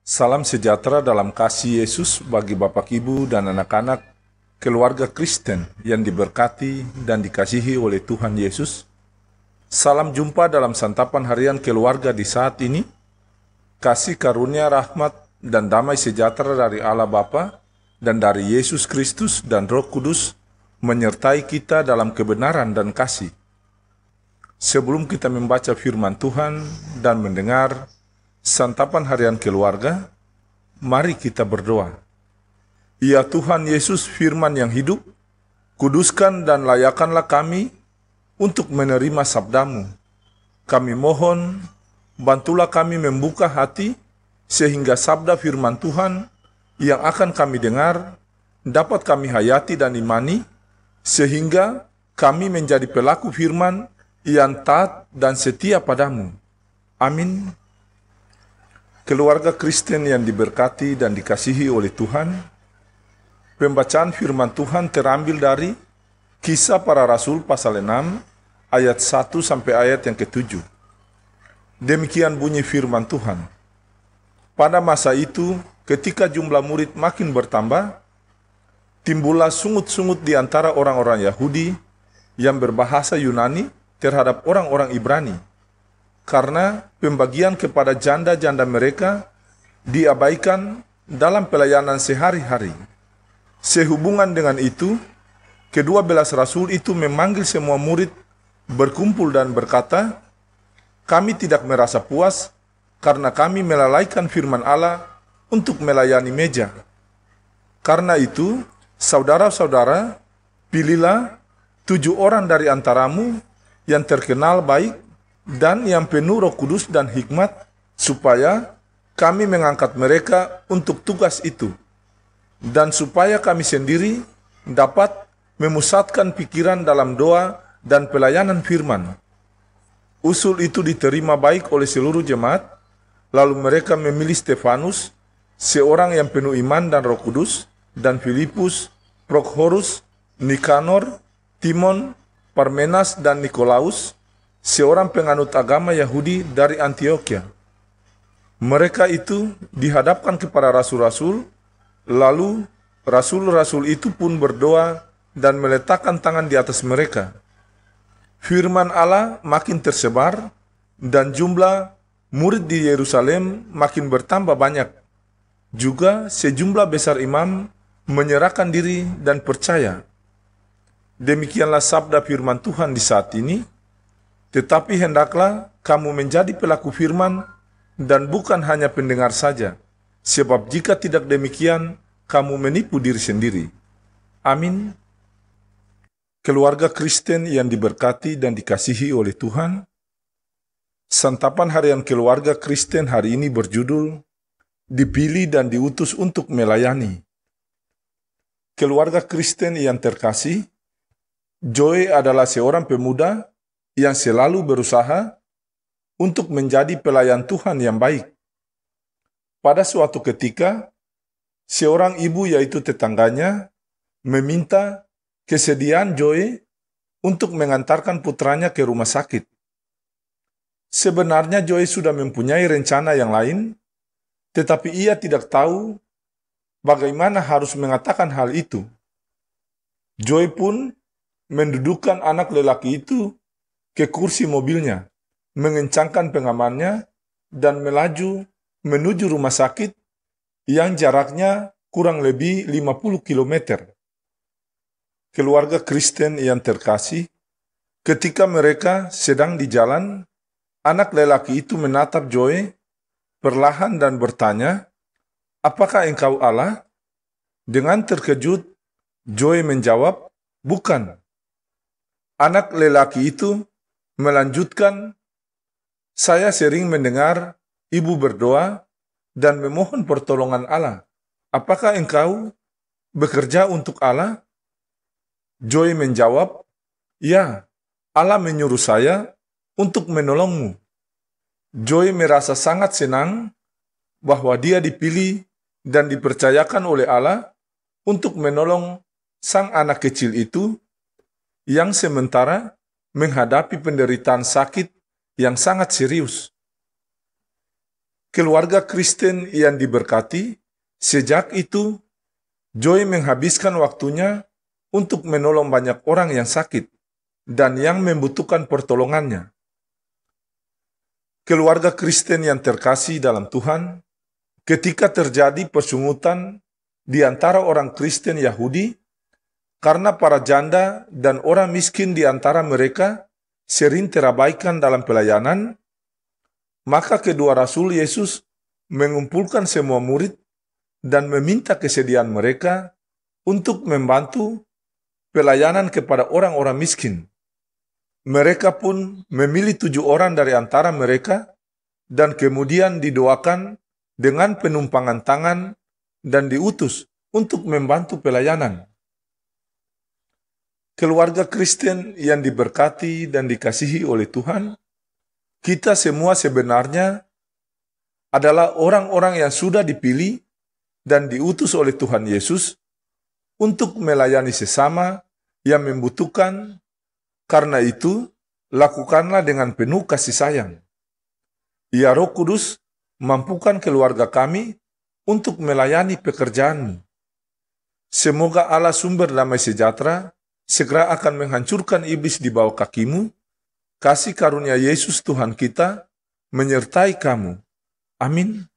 Salam sejahtera dalam kasih Yesus bagi Bapak, Ibu, dan anak-anak keluarga Kristen yang diberkati dan dikasihi oleh Tuhan Yesus. Salam jumpa dalam santapan harian keluarga di saat ini. Kasih karunia, rahmat, dan damai sejahtera dari Allah Bapa dan dari Yesus Kristus dan Roh Kudus menyertai kita dalam kebenaran dan kasih. Sebelum kita membaca firman Tuhan dan mendengar santapan harian keluarga, mari kita berdoa. Ya Tuhan Yesus, firman yang hidup, kuduskan dan layakanlah kami untuk menerima sabdamu. Kami mohon, bantulah kami membuka hati, sehingga sabda firman Tuhan yang akan kami dengar, dapat kami hayati dan imani, sehingga kami menjadi pelaku firman yang taat dan setia padamu. Amin. Keluarga Kristen yang diberkati dan dikasihi oleh Tuhan, pembacaan firman Tuhan terambil dari Kisah Para Rasul pasal 6 ayat 1 sampai ayat yang ke-7. Demikian bunyi firman Tuhan. Pada masa itu, ketika jumlah murid makin bertambah, timbullah sungut-sungut di antara orang-orang Yahudi yang berbahasa Yunani terhadap orang-orang Ibrani, karena pembagian kepada janda-janda mereka diabaikan dalam pelayanan sehari-hari. Sehubungan dengan itu, kedua belas rasul itu memanggil semua murid berkumpul dan berkata, "Kami tidak merasa puas karena kami melalaikan firman Allah untuk melayani meja. Karena itu, saudara-saudara, pilihlah 7 orang dari antaramu yang terkenal baik dan yang penuh Roh Kudus dan hikmat, supaya kami mengangkat mereka untuk tugas itu, dan supaya kami sendiri dapat memusatkan pikiran dalam doa dan pelayanan firman." Usul itu diterima baik oleh seluruh jemaat, lalu mereka memilih Stefanus, seorang yang penuh iman dan Roh Kudus, dan Filipus, Prokhorus, Nikanor, Timon, Parmenas, dan Nikolaus, seorang penganut agama Yahudi dari Antioquia. Mereka itu dihadapkan kepada rasul-rasul, lalu rasul-rasul itu pun berdoa dan meletakkan tangan di atas mereka. Firman Allah makin tersebar, dan jumlah murid di Yerusalem makin bertambah banyak. Juga sejumlah besar imam menyerahkan diri dan percaya. Demikianlah sabda firman Tuhan di saat ini. Tetapi hendaklah kamu menjadi pelaku firman dan bukan hanya pendengar saja, sebab jika tidak demikian, kamu menipu diri sendiri. Amin. Keluarga Kristen yang diberkati dan dikasihi oleh Tuhan, santapan harian keluarga Kristen hari ini berjudul Dipilih dan Diutus untuk Melayani. Keluarga Kristen yang terkasih, Joy adalah seorang pemuda yang selalu berusaha untuk menjadi pelayan Tuhan yang baik. Pada suatu ketika, seorang ibu, yaitu tetangganya, meminta kesediaan Joy untuk mengantarkan putranya ke rumah sakit. Sebenarnya Joy sudah mempunyai rencana yang lain, tetapi ia tidak tahu bagaimana harus mengatakan hal itu. Joy pun mendudukkan anak lelaki itu ke kursi mobilnya, mengencangkan pengamannya, dan melaju menuju rumah sakit yang jaraknya kurang lebih 50 km. Keluarga Kristen yang terkasih, ketika mereka sedang di jalan, anak lelaki itu menatap Joy perlahan dan bertanya, "Apakah engkau Allah?" Dengan terkejut, Joy menjawab, "Bukan." Anak lelaki itu melanjutkan, "Saya sering mendengar ibu berdoa dan memohon pertolongan Allah. Apakah engkau bekerja untuk Allah?" Joy menjawab, "Ya, Allah menyuruh saya untuk menolongmu." Joy merasa sangat senang bahwa dia dipilih dan dipercayakan oleh Allah untuk menolong sang anak kecil itu yang sementara menghadapi penderitaan sakit yang sangat serius. Keluarga Kristen yang diberkati, sejak itu Joy menghabiskan waktunya untuk menolong banyak orang yang sakit dan yang membutuhkan pertolongannya. Keluarga Kristen yang terkasih dalam Tuhan, ketika terjadi persungutan di antara orang Kristen Yahudi, karena para janda dan orang miskin di antara mereka sering terabaikan dalam pelayanan, maka kedua Rasul Yesus mengumpulkan semua murid dan meminta kesediaan mereka untuk membantu pelayanan kepada orang-orang miskin. Mereka pun memilih 7 orang dari antara mereka dan kemudian didoakan dengan penumpangan tangan dan diutus untuk membantu pelayanan. Keluarga Kristen yang diberkati dan dikasihi oleh Tuhan, kita semua sebenarnya adalah orang-orang yang sudah dipilih dan diutus oleh Tuhan Yesus untuk melayani sesama yang membutuhkan. Karena itu, lakukanlah dengan penuh kasih sayang. Ya Roh Kudus, mampukan keluarga kami untuk melayani pekerjaanmu. Semoga Allah sumber damai sejahtera segera akan menghancurkan iblis di bawah kakimu. Kasih karunia Yesus Tuhan kita menyertai kamu. Amin.